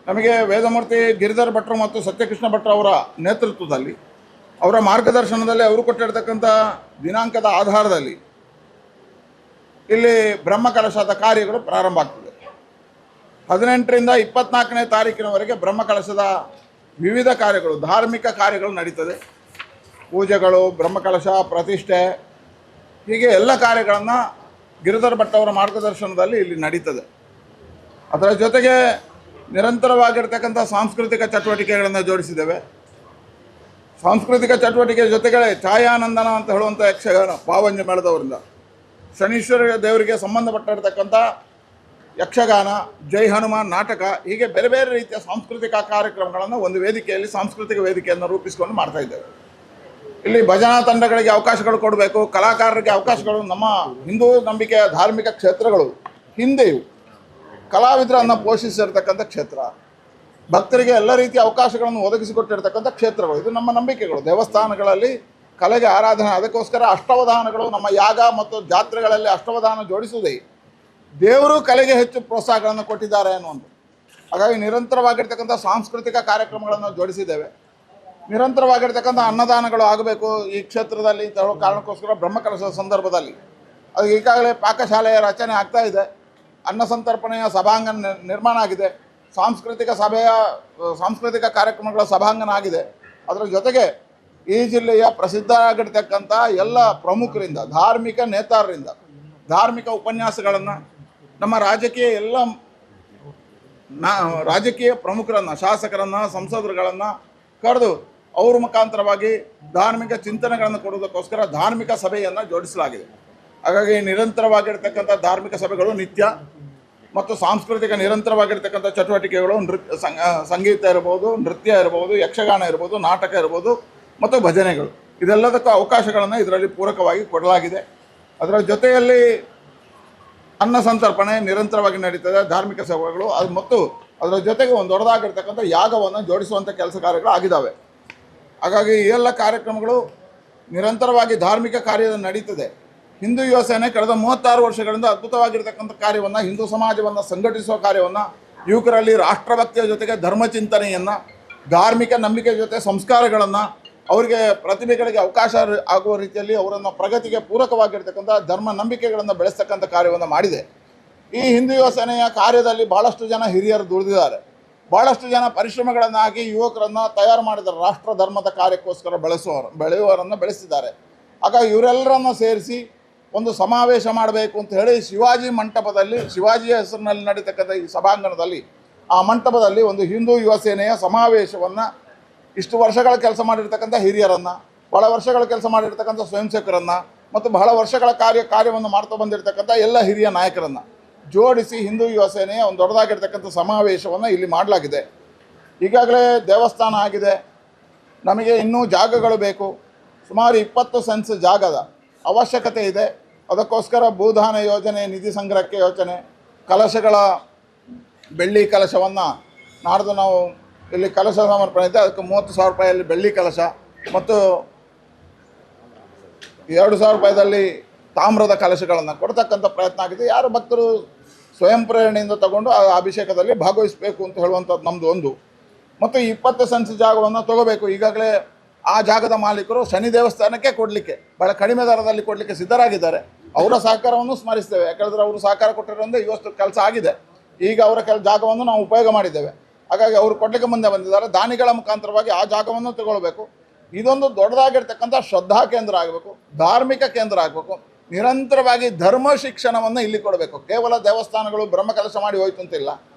ನಮಗೆ ವೇದಮೂರ್ತಿ ಗಿರಿಧರ ಭಟ್ರು ಮತ್ತು ಸತ್ಯಕೃಷ್ಣ ಭಟ್ರು ಅವರ ನೇತೃತ್ವದಲ್ಲಿ, ಅವರ ಮಾರ್ಗದರ್ಶನದಲ್ಲಿ ಅವರು ಕೊಟ್ಟಿರ್ತಕ್ಕಂಥ ದಿನಾಂಕದ ಆಧಾರದಲ್ಲಿ ಇಲ್ಲಿ ಬ್ರಹ್ಮಕಲಶದ ಕಾರ್ಯಗಳು ಪ್ರಾರಂಭ ಆಗ್ತದೆ. 18ರಿಂದ 24ನೇ ತಾರೀಕಿನವರೆಗೆ ಬ್ರಹ್ಮಕಲಶದ ವಿವಿಧ ಕಾರ್ಯಗಳು, ಧಾರ್ಮಿಕ ಕಾರ್ಯಗಳು ನಡೀತದೆ. ಪೂಜೆಗಳು, ಬ್ರಹ್ಮಕಲಶ ಪ್ರತಿಷ್ಠೆ, ಹೀಗೆ ಎಲ್ಲ ಕಾರ್ಯಗಳನ್ನು ಗಿರಿಧರ್ ಭಟ್ ಅವರ ಮಾರ್ಗದರ್ಶನದಲ್ಲಿ ಇಲ್ಲಿ ನಡೀತದೆ. ಅದರ ಜೊತೆಗೆ ನಿರಂತರವಾಗಿರ್ತಕ್ಕಂಥ ಸಾಂಸ್ಕೃತಿಕ ಚಟುವಟಿಕೆಗಳನ್ನು ಜೋಡಿಸಿದ್ದೇವೆ. ಸಾಂಸ್ಕೃತಿಕ ಚಟುವಟಿಕೆ ಜೊತೆಗೆ ಛಾಯಾನಂದನ ಅಂತ ಹೇಳುವಂಥ ಯಕ್ಷಗಾನ ಭಾವಂಜ ಮೇಳದವರಿಂದ, ಶನೀಶ್ವರ ದೇವರಿಗೆ ಸಂಬಂಧಪಟ್ಟಿರ್ತಕ್ಕಂಥ ಯಕ್ಷಗಾನ, ಜೈ ಹನುಮಾನ್ ನಾಟಕ, ಹೀಗೆ ಬೇರೆ ಬೇರೆ ರೀತಿಯ ಸಾಂಸ್ಕೃತಿಕ ಕಾರ್ಯಕ್ರಮಗಳನ್ನು ಒಂದು ವೇದಿಕೆಯಲ್ಲಿ ಸಾಂಸ್ಕೃತಿಕ ವೇದಿಕೆಯನ್ನು ರೂಪಿಸಿಕೊಂಡು ಮಾಡ್ತಾ ಇದ್ದೇವೆ. ಇಲ್ಲಿ ಭಜನಾ ತಂಡಗಳಿಗೆ ಅವಕಾಶಗಳು ಕೊಡಬೇಕು, ಕಲಾಕಾರರಿಗೆ ಅವಕಾಶಗಳು. ನಮ್ಮ ಹಿಂದೂ ನಂಬಿಕೆಯ ಧಾರ್ಮಿಕ ಕ್ಷೇತ್ರಗಳು ಹಿಂದೆಯೂ ಕಲಾವಿದರನ್ನು ಪೋಷಿಸಿರ್ತಕ್ಕಂಥ ಕ್ಷೇತ್ರ, ಭಕ್ತರಿಗೆ ಎಲ್ಲ ರೀತಿಯ ಅವಕಾಶಗಳನ್ನು ಒದಗಿಸಿಕೊಟ್ಟಿರ್ತಕ್ಕಂಥ ಕ್ಷೇತ್ರಗಳು. ಇದು ನಮ್ಮ ನಂಬಿಕೆಗಳು. ದೇವಸ್ಥಾನಗಳಲ್ಲಿ ಕಲೆಗೆ ಆರಾಧನೆ, ಅದಕ್ಕೋಸ್ಕರ ಅಷ್ಟವಧಾನಗಳು, ನಮ್ಮ ಯಾಗ ಮತ್ತು ಜಾತ್ರೆಗಳಲ್ಲಿ ಅಷ್ಟವಧಾನ ಜೋಡಿಸುವುದೇ ದೇವರು ಕಲೆಗೆ ಹೆಚ್ಚು ಪ್ರೋತ್ಸಾಹಗಳನ್ನು ಕೊಟ್ಟಿದ್ದಾರೆ ಅನ್ನುವಂಥ. ಹಾಗಾಗಿ ನಿರಂತರವಾಗಿರ್ತಕ್ಕಂಥ ಸಾಂಸ್ಕೃತಿಕ ಕಾರ್ಯಕ್ರಮಗಳನ್ನು ಜೋಡಿಸಿದ್ದೇವೆ. ನಿರಂತರವಾಗಿರ್ತಕ್ಕಂಥ ಅನ್ನದಾನಗಳು ಆಗಬೇಕು ಈ ಕ್ಷೇತ್ರದಲ್ಲಿ ಅಂತ ಹೇಳೋ ಕಾರಣಕ್ಕೋಸ್ಕರ ಬ್ರಹ್ಮಕಲಶದ ಸಂದರ್ಭದಲ್ಲಿ ಅದು ಈಗಾಗಲೇ ಪಾಕಶಾಲೆಯ ರಚನೆ ಆಗ್ತಾ ಇದೆ. ಅನ್ನ ಸಂತರ್ಪಣೆಯ ಸಭಾಂಗಣ ನಿರ್ಮಾಣ ಆಗಿದೆ. ಸಾಂಸ್ಕೃತಿಕ ಕಾರ್ಯಕ್ರಮಗಳ ಸಭಾಂಗಣ ಆಗಿದೆ. ಅದರ ಜೊತೆಗೆ ಈ ಜಿಲ್ಲೆಯ ಪ್ರಸಿದ್ಧರಾಗಿರ್ತಕ್ಕಂಥ ಎಲ್ಲ ಪ್ರಮುಖರಿಂದ, ಧಾರ್ಮಿಕ ನೇತಾರರಿಂದ ಧಾರ್ಮಿಕ ಉಪನ್ಯಾಸಗಳನ್ನು, ನಮ್ಮ ರಾಜಕೀಯ ಪ್ರಮುಖರನ್ನು, ಶಾಸಕರನ್ನು, ಸಂಸದರುಗಳನ್ನು ಕರೆದು ಅವ್ರ ಮುಖಾಂತರವಾಗಿ ಧಾರ್ಮಿಕ ಚಿಂತನೆಗಳನ್ನು ಕೊಡುವುದಕ್ಕೋಸ್ಕರ ಧಾರ್ಮಿಕ ಸಭೆಯನ್ನು ಜೋಡಿಸಲಾಗಿದೆ. ಹಾಗಾಗಿ ನಿರಂತರವಾಗಿರ್ತಕ್ಕಂಥ ಧಾರ್ಮಿಕ ಸಭೆಗಳು ನಿತ್ಯ ಮತ್ತು ಸಾಂಸ್ಕೃತಿಕ ನಿರಂತರವಾಗಿರ್ತಕ್ಕಂಥ ಚಟುವಟಿಕೆಗಳು, ಸಂಗೀತ ಇರ್ಬೋದು, ನೃತ್ಯ ಇರ್ಬೋದು, ಯಕ್ಷಗಾನ ಇರ್ಬೋದು, ನಾಟಕ ಇರ್ಬೋದು ಮತ್ತು ಭಜನೆಗಳು, ಇದೆಲ್ಲದಕ್ಕೂ ಅವಕಾಶಗಳನ್ನು ಇದರಲ್ಲಿ ಪೂರಕವಾಗಿ ಕೊಡಲಾಗಿದೆ. ಅದರ ಜೊತೆಯಲ್ಲಿ ಅನ್ನ ಸಂತರ್ಪಣೆ ನಿರಂತರವಾಗಿ ನಡೀತದೆ, ಧಾರ್ಮಿಕ ಸಭೆಗಳು ಅದು, ಮತ್ತು ಅದರ ಜೊತೆಗೆ ಒಂದು ದೊಡ್ಡದಾಗಿರ್ತಕ್ಕಂಥ ಯಾಗವನ್ನು ಜೋಡಿಸುವಂಥ ಕೆಲಸ ಕಾರ್ಯಗಳು ಆಗಿದ್ದಾವೆ. ಹಾಗಾಗಿ ಈ ಎಲ್ಲ ಕಾರ್ಯಕ್ರಮಗಳು ನಿರಂತರವಾಗಿ ಧಾರ್ಮಿಕ ಕಾರ್ಯ ನಡೀತದೆ. ಹಿಂದೂ ಯುವ ಸೇನೆ ಕಳೆದ 36 ವರ್ಷಗಳಿಂದ ಅದ್ಭುತವಾಗಿರ್ತಕ್ಕಂಥ ಕಾರ್ಯವನ್ನು, ಹಿಂದೂ ಸಮಾಜವನ್ನು ಸಂಘಟಿಸುವ ಕಾರ್ಯವನ್ನು, ಯುವಕರಲ್ಲಿ ರಾಷ್ಟ್ರಭಕ್ತಿಯ ಜೊತೆಗೆ ಧರ್ಮಚಿಂತನೆಯನ್ನು, ಧಾರ್ಮಿಕ ನಂಬಿಕೆ ಜೊತೆ ಸಂಸ್ಕಾರಗಳನ್ನು, ಅವರಿಗೆ ಪ್ರತಿಭೆಗಳಿಗೆ ಅವಕಾಶ ಆಗುವ ರೀತಿಯಲ್ಲಿ ಅವರನ್ನು ಪ್ರಗತಿಗೆ ಪೂರಕವಾಗಿರ್ತಕ್ಕಂಥ ಧರ್ಮ ನಂಬಿಕೆಗಳನ್ನು ಬೆಳೆಸ್ತಕ್ಕಂಥ ಕಾರ್ಯವನ್ನು ಮಾಡಿದೆ. ಈ ಹಿಂದೂ ಯುವ ಸೇನೆಯ ಕಾರ್ಯದಲ್ಲಿ ಭಾಳಷ್ಟು ಜನ ಹಿರಿಯರು ದುಡಿದಿದ್ದಾರೆ. ಭಾಳಷ್ಟು ಜನ ಪರಿಶ್ರಮಗಳನ್ನು ಹಾಕಿ ಯುವಕರನ್ನು ತಯಾರು ಮಾಡಿದ್ದಾರೆ. ರಾಷ್ಟ್ರ ಧರ್ಮದ ಕಾರ್ಯಕ್ಕೋಸ್ಕರ ಬೆಳೆಯುವವರನ್ನು ಬೆಳೆಸಿದ್ದಾರೆ. ಹಾಗಾಗಿ ಇವರೆಲ್ಲರನ್ನು ಸೇರಿಸಿ ಒಂದು ಸಮಾವೇಶ ಮಾಡಬೇಕು ಅಂತ ಹೇಳಿ ಶಿವಾಜಿ ಮಂಟಪದಲ್ಲಿ, ಶಿವಾಜಿಯ ಹೆಸರಿನಲ್ಲಿ ನಡೀತಕ್ಕಂಥ ಈ ಸಭಾಂಗಣದಲ್ಲಿ, ಆ ಮಂಟಪದಲ್ಲಿ ಒಂದು ಹಿಂದೂ ಯುವ ಸೇನೆಯ ಸಮಾವೇಶವನ್ನು, ಇಷ್ಟು ವರ್ಷಗಳ ಕೆಲಸ ಮಾಡಿರ್ತಕ್ಕಂಥ ಹಿರಿಯರನ್ನು, ಬಹಳ ವರ್ಷಗಳ ಕೆಲಸ ಮಾಡಿರ್ತಕ್ಕಂಥ ಸ್ವಯಂ ಸೇವಕರನ್ನು ಮತ್ತು ಬಹಳ ವರ್ಷಗಳ ಕಾರ್ಯವನ್ನು ಮಾಡ್ತಾ ಬಂದಿರತಕ್ಕಂಥ ಎಲ್ಲ ಹಿರಿಯ ನಾಯಕರನ್ನು ಜೋಡಿಸಿ ಹಿಂದೂ ಯುವ ಸೇನೆಯ ಒಂದು ದೊಡ್ಡದಾಗಿರ್ತಕ್ಕಂಥ ಸಮಾವೇಶವನ್ನು ಇಲ್ಲಿ ಮಾಡಲಾಗಿದೆ. ಈಗಾಗಲೇ ದೇವಸ್ಥಾನ ಆಗಿದೆ. ನಮಗೆ ಇನ್ನೂ ಜಾಗಗಳು ಬೇಕು. ಸುಮಾರು 20 ಸೆನ್ಸ್ ಜಾಗದ ಅವಶ್ಯಕತೆ ಇದೆ. ಅದಕ್ಕೋಸ್ಕರ ಭೂದಾನ ಯೋಜನೆ, ನಿಧಿ ಸಂಗ್ರಹಕ್ಕೆ ಯೋಚನೆ, ಕಲಶಗಳ ಬೆಳ್ಳಿ ಕಲಶವನ್ನು ನಾಡ್ದು ನಾವು ಇಲ್ಲಿ ಕಲಶ ಸಮರ್ಪಣೆ ಇದೆ. ಅದಕ್ಕೆ 30,000 ರೂಪಾಯಲ್ಲಿ ಬೆಳ್ಳಿ ಕಲಶ ಮತ್ತು 2,000 ರೂಪಾಯಿದಲ್ಲಿ ತಾಮ್ರದ ಕಲಶಗಳನ್ನು ಕೊಡ್ತಕ್ಕಂಥ ಪ್ರಯತ್ನ ಆಗಿದೆ. ಯಾರು ಭಕ್ತರು ಸ್ವಯಂ ಪ್ರೇರಣೆಯಿಂದ ತಗೊಂಡು ಆ ಅಭಿಷೇಕದಲ್ಲಿ ಭಾಗವಹಿಸಬೇಕು ಅಂತ ಹೇಳುವಂಥದ್ದು ನಮ್ಮದು ಒಂದು. ಮತ್ತು 20 ಸೆನ್ಸ್ ಜಾಗವನ್ನು ತಗೋಬೇಕು. ಈಗಾಗಲೇ ಆ ಜಾಗದ ಮಾಲೀಕರು ಶನಿ ದೇವಸ್ಥಾನಕ್ಕೆ ಕೊಡಲಿಕ್ಕೆ ಭಾಳ ಕಡಿಮೆ ದರದಲ್ಲಿ ಕೊಡಲಿಕ್ಕೆ ಸಿದ್ಧರಾಗಿದ್ದಾರೆ. ಅವರ ಸಹಕಾರವನ್ನು ಸ್ಮರಿಸ್ತೇವೆ. ಯಾಕಂದರೆ ಅವರು ಸಹಕಾರ ಕೊಟ್ಟಿರೋದ್ರಿಂದ ಇವತ್ತು ಕೆಲಸ ಆಗಿದೆ. ಈಗ ಅವರ ಜಾಗವನ್ನು ನಾವು ಉಪಯೋಗ ಮಾಡಿದ್ದೇವೆ. ಹಾಗಾಗಿ ಅವರು ಕೊಡಲಿಕ್ಕೆ ಮುಂದೆ ಬಂದಿದ್ದಾರೆ. ದಾನಿಗಳ ಮುಖಾಂತರವಾಗಿ ಆ ಜಾಗವನ್ನು ತಗೊಳ್ಬೇಕು. ಇದೊಂದು ದೊಡ್ಡದಾಗಿರ್ತಕ್ಕಂಥ ಶ್ರದ್ಧಾ ಕೇಂದ್ರ ಆಗಬೇಕು, ಧಾರ್ಮಿಕ ಕೇಂದ್ರ ಆಗಬೇಕು. ನಿರಂತರವಾಗಿ ಧರ್ಮ ಶಿಕ್ಷಣವನ್ನು ಇಲ್ಲಿ ಕೊಡಬೇಕು. ಕೇವಲ ದೇವಸ್ಥಾನಗಳು ಬ್ರಹ್ಮಕಲಶ ಮಾಡಿ ಹೋಯ್ತು ಅಂತಿಲ್ಲ.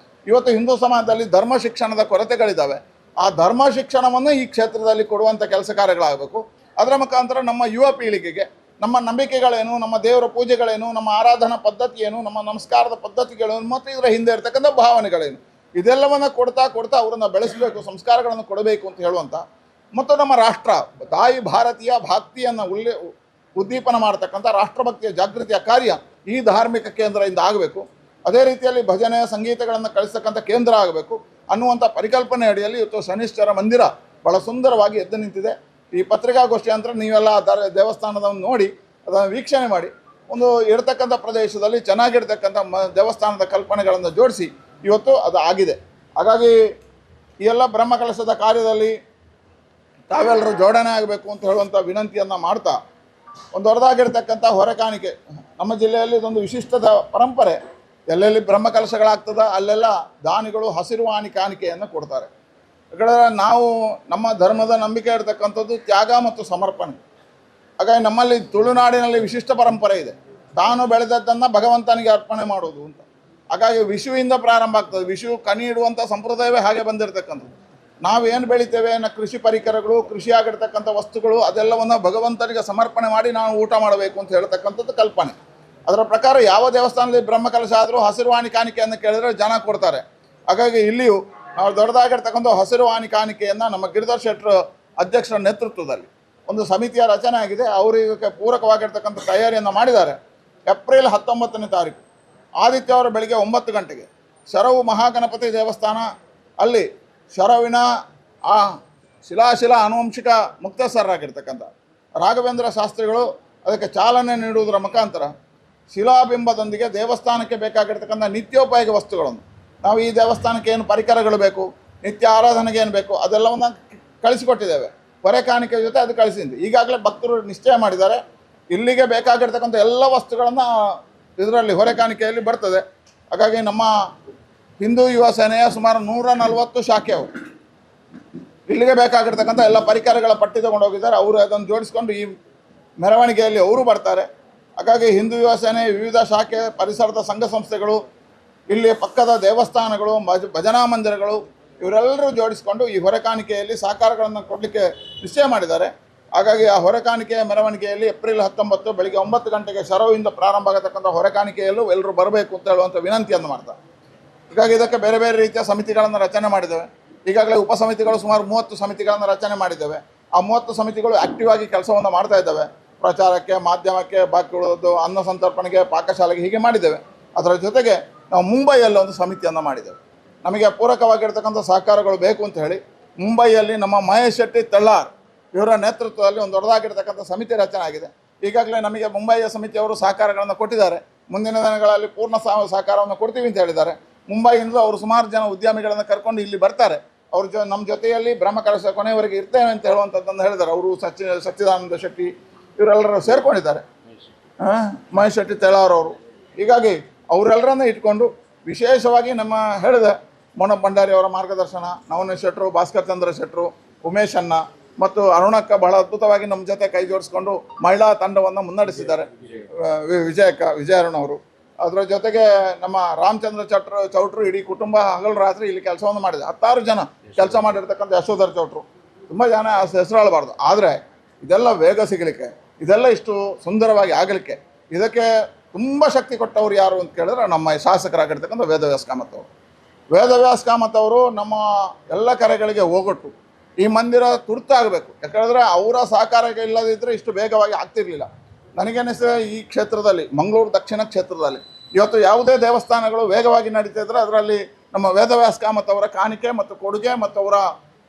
ಇವತ್ತು ಹಿಂದೂ ಸಮಾಜದಲ್ಲಿ ಧರ್ಮ ಶಿಕ್ಷಣದ ಕೊರತೆಗಳಿದ್ದಾವೆ. ಆ ಧರ್ಮ ಶಿಕ್ಷಣವನ್ನು ಈ ಕ್ಷೇತ್ರದಲ್ಲಿ ಕೊಡುವಂಥ ಕೆಲಸ ಕಾರ್ಯಗಳಾಗಬೇಕು. ಅದರ ಮುಖಾಂತರ ನಮ್ಮ ಯುವ ಪೀಳಿಗೆಗೆ ನಮ್ಮ ನಂಬಿಕೆಗಳೇನು, ನಮ್ಮ ದೇವರ ಪೂಜೆಗಳೇನು, ನಮ್ಮ ಆರಾಧನಾ ಪದ್ಧತಿ ಏನು, ನಮ್ಮ ನಮಸ್ಕಾರದ ಪದ್ಧತಿಗಳೇನು ಮತ್ತು ಇದರ ಹಿಂದೆ ಇರ್ತಕ್ಕಂಥ ಭಾವನೆಗಳೇನು, ಇದೆಲ್ಲವನ್ನು ಕೊಡ್ತಾ ಅವರನ್ನು ಬೆಳೆಸಬೇಕು, ಸಂಸ್ಕಾರಗಳನ್ನು ಕೊಡಬೇಕು ಅಂತ ಹೇಳುವಂಥ, ಮತ್ತು ನಮ್ಮ ರಾಷ್ಟ್ರ ತಾಯಿ ಭಾರತೀಯ ಭಕ್ತಿಯನ್ನು ಉದ್ದೀಪನ ಮಾಡತಕ್ಕಂಥ ರಾಷ್ಟ್ರಭಕ್ತಿಯ ಜಾಗೃತಿಯ ಕಾರ್ಯ ಈ ಧಾರ್ಮಿಕ ಕೇಂದ್ರದಿಂದ ಆಗಬೇಕು. ಅದೇ ರೀತಿಯಲ್ಲಿ ಭಜನೆ ಸಂಗೀತಗಳನ್ನು ಕಳಿಸ್ತಕ್ಕಂಥ ಕೇಂದ್ರ ಆಗಬೇಕು ಅನ್ನುವಂಥ ಪರಿಕಲ್ಪನೆ ಅಡಿಯಲ್ಲಿ ಇವತ್ತು ಶನೀಶ್ವರ ಮಂದಿರ ಭಾಳ ಸುಂದರವಾಗಿ ಎದ್ದು ನಿಂತಿದೆ. ಈ ಪತ್ರಿಕಾಗೋಷ್ಠಿ ನಂತರ ನೀವೆಲ್ಲ ದೇವಸ್ಥಾನದವನ್ನು ನೋಡಿ ಅದನ್ನು ವೀಕ್ಷಣೆ ಮಾಡಿ ಒಂದು ಇರತಕ್ಕಂಥ ಪ್ರದೇಶದಲ್ಲಿ ಚೆನ್ನಾಗಿರ್ತಕ್ಕಂಥ ದೇವಸ್ಥಾನದ ಕಲ್ಪನೆಗಳನ್ನು ಜೋಡಿಸಿ ಇವತ್ತು ಅದು ಆಗಿದೆ. ಹಾಗಾಗಿ ಈ ಎಲ್ಲ ಬ್ರಹ್ಮಕಲಶದ ಕಾರ್ಯದಲ್ಲಿ ತಾವೆಲ್ಲರೂ ಜೋಡಣೆ ಆಗಬೇಕು ಅಂತ ಹೇಳುವಂಥ ವಿನಂತಿಯನ್ನು ಮಾಡ್ತಾ, ಒಂದು ದೊಡ್ಡದಾಗಿರ್ತಕ್ಕಂಥ ಹೊರೆಕಾಣಿಕೆ ನಮ್ಮ ಜಿಲ್ಲೆಯಲ್ಲಿ ಇದೊಂದು ವಿಶಿಷ್ಟದ ಪರಂಪರೆ. ಎಲ್ಲೆಲ್ಲಿ ಬ್ರಹ್ಮಕಲಶಗಳಾಗ್ತದ ಅಲ್ಲೆಲ್ಲ ದಾನಿಗಳು ಹಸಿರುವಾಣಿ ಕಾಣಿಕೆಯನ್ನು ಕೊಡ್ತಾರೆ. ಯಾಕಂದರೆ ನಾವು ನಮ್ಮ ಧರ್ಮದ ನಂಬಿಕೆ ಇರತಕ್ಕಂಥದ್ದು ತ್ಯಾಗ ಮತ್ತು ಸಮರ್ಪಣೆ. ಹಾಗಾಗಿ ನಮ್ಮಲ್ಲಿ ತುಳುನಾಡಿನಲ್ಲಿ ವಿಶಿಷ್ಟ ಪರಂಪರೆ ಇದೆ, ತಾನು ಬೆಳೆದದ್ದನ್ನು ಭಗವಂತನಿಗೆ ಅರ್ಪಣೆ ಮಾಡೋದು ಅಂತ. ಹಾಗಾಗಿ ವಿಷುವಿಂದ ಪ್ರಾರಂಭ ಆಗ್ತದೆ. ವಿಷು ಕನಿ ಇಡುವಂಥ ಸಂಪ್ರದಾಯವೇ ಹಾಗೆ ಬಂದಿರತಕ್ಕಂಥದ್ದು. ನಾವೇನು ಬೆಳಿತೇವೆ ಅನ್ನೋ ಕೃಷಿ ಪರಿಕರಗಳು, ಕೃಷಿಯಾಗಿರ್ತಕ್ಕಂಥ ವಸ್ತುಗಳು ಅದೆಲ್ಲವನ್ನು ಭಗವಂತನಿಗೆ ಸಮರ್ಪಣೆ ಮಾಡಿ ನಾವು ಊಟ ಮಾಡಬೇಕು ಅಂತ ಹೇಳ್ತಕ್ಕಂಥದ್ದು ಕಲ್ಪನೆ. ಅದರ ಪ್ರಕಾರ ಯಾವ ದೇವಸ್ಥಾನದಲ್ಲಿ ಬ್ರಹ್ಮಕಲಶ ಆದರೂ ಹಸಿರುವಾಣಿ ಕಾಣಿಕೆಯನ್ನು ಕೇಳಿದ್ರೆ ಜನ ಕೊಡ್ತಾರೆ. ಹಾಗಾಗಿ ಇಲ್ಲಿಯೂ ನಾವು ದೊಡ್ಡದಾಗಿರ್ತಕ್ಕಂಥ ಹಸಿರುವಾಣಿ ಕಾಣಿಕೆಯನ್ನು ನಮ್ಮ ಗಿರಿಧರ್ ಶೆಟ್ಟರ್ ಅಧ್ಯಕ್ಷರ ನೇತೃತ್ವದಲ್ಲಿ ಒಂದು ಸಮಿತಿಯ ರಚನೆ ಆಗಿದೆ. ಅವರು ಇದಕ್ಕೆ ಪೂರಕವಾಗಿರ್ತಕ್ಕಂಥ ತಯಾರಿಯನ್ನು ಮಾಡಿದ್ದಾರೆ. ಏಪ್ರಿಲ್ 19ನೇ ತಾರೀಕು ಆದಿತ್ಯವಾರ ಬೆಳಿಗ್ಗೆ 9 ಗಂಟೆಗೆ ಶರವು ಮಹಾಗಣಪತಿ ದೇವಸ್ಥಾನ, ಅಲ್ಲಿ ಶರವಿನ ಆ ಶಿಲಾಶಿಲಾ ಆನುವಂಶಿಕ ಮುಕ್ತೇಸರರಾಗಿರ್ತಕ್ಕಂಥ ರಾಘವೇಂದ್ರ ಶಾಸ್ತ್ರಿಗಳು ಅದಕ್ಕೆ ಚಾಲನೆ ನೀಡುವುದರ ಮುಖಾಂತರ ಶಿಲಾಬಿಂಬದೊಂದಿಗೆ ದೇವಸ್ಥಾನಕ್ಕೆ ಬೇಕಾಗಿರ್ತಕ್ಕಂಥ ನಿತ್ಯೋಪಯೋಗಿ ವಸ್ತುಗಳನ್ನು, ನಾವು ಈ ದೇವಸ್ಥಾನಕ್ಕೆ ಏನು ಪರಿಕರಗಳು ಬೇಕು, ನಿತ್ಯ ಆರಾಧನೆಗೆ ಏನು ಬೇಕು ಅದೆಲ್ಲವನ್ನು ಕಳಿಸಿಕೊಟ್ಟಿದ್ದೇವೆ. ಹೊರೆ ಕಾಣಿಕೆ ಜೊತೆ ಅದು ಕಳಿಸಿದ್ದು ಈಗಾಗಲೇ ಭಕ್ತರು ನಿಶ್ಚಯ ಮಾಡಿದ್ದಾರೆ. ಇಲ್ಲಿಗೆ ಬೇಕಾಗಿರ್ತಕ್ಕಂಥ ಎಲ್ಲ ವಸ್ತುಗಳನ್ನು ಇದರಲ್ಲಿ ಹೊರೆ ಕಾಣಿಕೆಯಲ್ಲಿ ಬರ್ತದೆ. ಹಾಗಾಗಿ ನಮ್ಮ ಹಿಂದೂ ಯುವ ಸೇನೆಯ ಸುಮಾರು 140 ಶಾಖೆಯವರು ಇಲ್ಲಿಗೆ ಬೇಕಾಗಿರ್ತಕ್ಕಂಥ ಎಲ್ಲ ಪರಿಕರಗಳ ಪಟ್ಟಿ ತಗೊಂಡು ಹೋಗಿದ್ದಾರೆ. ಅವರು ಅದನ್ನು ಜೋಡಿಸ್ಕೊಂಡು ಈ ಮೆರವಣಿಗೆಯಲ್ಲಿ ಅವರು ಬರ್ತಾರೆ. ಹಾಗಾಗಿ ಹಿಂದೂ ಯುವ ಸೇನೆ ವಿವಿಧ ಶಾಖೆ, ಪರಿಸರದ ಸಂಘ ಸಂಸ್ಥೆಗಳು, ಇಲ್ಲಿ ಪಕ್ಕದ ದೇವಸ್ಥಾನಗಳು, ಭಜನಾ ಮಂದಿರಗಳು ಇವರೆಲ್ಲರೂ ಜೋಡಿಸಿಕೊಂಡು ಈ ಹೊರೆ ಕಾಣಿಕೆಯಲ್ಲಿ ಸಹಕಾರಗಳನ್ನು ಕೊಡಲಿಕ್ಕೆ ನಿಶ್ಚಯ ಮಾಡಿದ್ದಾರೆ. ಹಾಗಾಗಿ ಆ ಹೊರೆ ಕಾಣಿಕೆಯ ಮೆರವಣಿಗೆಯಲ್ಲಿ ಏಪ್ರಿಲ್ 19 ಬೆಳಿಗ್ಗೆ 9 ಗಂಟೆಗೆ ಶರವಿಂದ ಪ್ರಾರಂಭ ಆಗತಕ್ಕಂಥ ಹೊರೆ ಕಾಣಿಕೆಯಲ್ಲೂ ಎಲ್ಲರೂ ಬರಬೇಕು ಅಂತ ಹೇಳುವಂಥ ವಿನಂತಿಯನ್ನು ಮಾಡ್ತಾರೆ. ಹೀಗಾಗಿ ಇದಕ್ಕೆ ಬೇರೆ ಬೇರೆ ರೀತಿಯ ಸಮಿತಿಗಳನ್ನು ರಚನೆ ಮಾಡಿದ್ದೇವೆ. ಈಗಾಗಲೇ ಉಪಸಮಿತಿಗಳು ಸುಮಾರು 30 ಸಮಿತಿಗಳನ್ನು ರಚನೆ ಮಾಡಿದ್ದೇವೆ. ಆ 30 ಸಮಿತಿಗಳು ಆ್ಯಕ್ಟಿವ್ ಆಗಿ ಕೆಲಸವನ್ನು ಮಾಡ್ತಾ ಇದ್ದಾವೆ. ಪ್ರಚಾರಕ್ಕೆ, ಮಾಧ್ಯಮಕ್ಕೆ, ಬಾಕಿ ಉಳಿದದ್ದು ಅನ್ನ ಸಂತರ್ಪಣೆಗೆ, ಪಾಕಶಾಲೆಗೆ ಹೀಗೆ ಮಾಡಿದ್ದೇವೆ. ಅದರ ಜೊತೆಗೆ ನಾವು ಮುಂಬೈಯಲ್ಲಿ ಒಂದು ಸಮಿತಿಯನ್ನು ಮಾಡಿದ್ದೇವೆ. ನಮಗೆ ಪೂರಕವಾಗಿರ್ತಕ್ಕಂಥ ಸಹಕಾರಗಳು ಬೇಕು ಅಂತ ಹೇಳಿ ಮುಂಬೈಯಲ್ಲಿ ನಮ್ಮ ಮಹೇಶ್ ಶೆಟ್ಟಿ ತೆಳ್ಳಾರ್ ಇವರ ನೇತೃತ್ವದಲ್ಲಿ ಒಂದು ದೊಡ್ಡದಾಗಿರ್ತಕ್ಕಂಥ ಸಮಿತಿ ರಚನೆ ಆಗಿದೆ. ಈಗಾಗಲೇ ನಮಗೆ ಮುಂಬೈಯ ಸಮಿತಿಯವರು ಸಹಕಾರಗಳನ್ನು ಕೊಟ್ಟಿದ್ದಾರೆ. ಮುಂದಿನ ದಿನಗಳಲ್ಲಿ ಪೂರ್ಣ ಸಹಕಾರವನ್ನು ಕೊಡ್ತೀವಿ ಅಂತ ಹೇಳಿದ್ದಾರೆ. ಮುಂಬೈಯಿಂದ ಅವರು ಸುಮಾರು ಜನ ಉದ್ಯಮಿಗಳನ್ನು ಕರ್ಕೊಂಡು ಇಲ್ಲಿ ಬರ್ತಾರೆ. ಅವ್ರ ನಮ್ಮ ಜೊತೆಯಲ್ಲಿ ಬ್ರಹ್ಮಕಲಶ ಕೊನೆಯವರೆಗೆ ಇರ್ತೇವೆ ಅಂತ ಹೇಳುವಂಥದ್ದನ್ನು ಹೇಳಿದ್ದಾರೆ. ಅವರು ಸಚ್ಚಿದಾನಂದ ಶೆಟ್ಟಿ ಇವರೆಲ್ಲರೂ ಸೇರ್ಕೊಂಡಿದ್ದಾರೆ, ಮಹೇಶ್ ಶೆಟ್ಟಿ ತೆಳ್ಳಾರವರು. ಹೀಗಾಗಿ ಅವರೆಲ್ಲರನ್ನ ಇಟ್ಕೊಂಡು ವಿಶೇಷವಾಗಿ ನಮ್ಮ ಹೇಳಿದ ಮೋನ ಭಂಡಾರಿ ಅವರ ಮಾರ್ಗದರ್ಶನ, ನವನೀತ್ ಶೆಟ್ಟರು, ಭಾಸ್ಕರ್ ಚಂದ್ರ ಶೆಟ್ಟರು, ಉಮೇಶ್ ಅಣ್ಣ ಮತ್ತು ಅರುಣಕ್ಕ ಬಹಳ ಅದ್ಭುತವಾಗಿ ನಮ್ಮ ಜೊತೆ ಕೈ ಜೋಡಿಸ್ಕೊಂಡು ಮಹಿಳಾ ತಂಡವನ್ನು ಮುನ್ನಡೆಸಿದ್ದಾರೆ. ವಿಜಯ ಅರುಣ್ ಅವರು. ಅದರ ಜೊತೆಗೆ ನಮ್ಮ ರಾಮಚಂದ್ರ ಚೌಟ್ರು ಇಡೀ ಕುಟುಂಬ ಹಗಲು ರಾತ್ರಿ ಇಲ್ಲಿ ಕೆಲಸವನ್ನು ಮಾಡಿದೆ. 16 ಜನ ಕೆಲಸ ಮಾಡಿರ್ತಕ್ಕಂಥ ಯಶೋಧರ್ ಚೌಟ್ರು, ತುಂಬ ಜನ ಹೆಸರಾಳಬಾರ್ದು. ಆದರೆ ಇದೆಲ್ಲ ವೇಗ ಸಿಗಲಿಕ್ಕೆ, ಇದೆಲ್ಲ ಇಷ್ಟು ಸುಂದರವಾಗಿ ಆಗಲಿಕ್ಕೆ ಇದಕ್ಕೆ ತುಂಬ ಶಕ್ತಿ ಕೊಟ್ಟವರು ಯಾರು ಅಂತ ಕೇಳಿದ್ರೆ ನಮ್ಮ ಶಾಸಕರಾಗಿರ್ತಕ್ಕಂಥ ವೇದವ್ಯಾಸ ಕಾಮತ್ ಅವರು. ವೇದವ್ಯಾಸ ಕಾಮತ್ ಅವರು ನಮ್ಮ ಎಲ್ಲ ಕರೆಗಳಿಗೆ ಹೋಗೊಟ್ಟು ಈ ಮಂದಿರ ತುರ್ತಾಗಬೇಕು. ಯಾಕಂದರೆ ಅವರ ಸಹಕಾರ ಇಲ್ಲದಿದ್ದರೆ ಇಷ್ಟು ಬೇಗವಾಗಿ ಆಗ್ತಿರಲಿಲ್ಲ. ನನಗೇನಿಸ್ತದೆ ಈ ಕ್ಷೇತ್ರದಲ್ಲಿ, ಮಂಗಳೂರು ದಕ್ಷಿಣ ಕ್ಷೇತ್ರದಲ್ಲಿ ಇವತ್ತು ಯಾವುದೇ ದೇವಸ್ಥಾನಗಳು ವೇಗವಾಗಿ ನಡೀತಾ ಇದ್ದರೆ ಅದರಲ್ಲಿ ನಮ್ಮ ವೇದವ್ಯಾಸ ಕಾಮತ್ ಅವರ ಕಾಣಿಕೆ ಮತ್ತು ಕೊಡುಗೆ ಮತ್ತು ಅವರ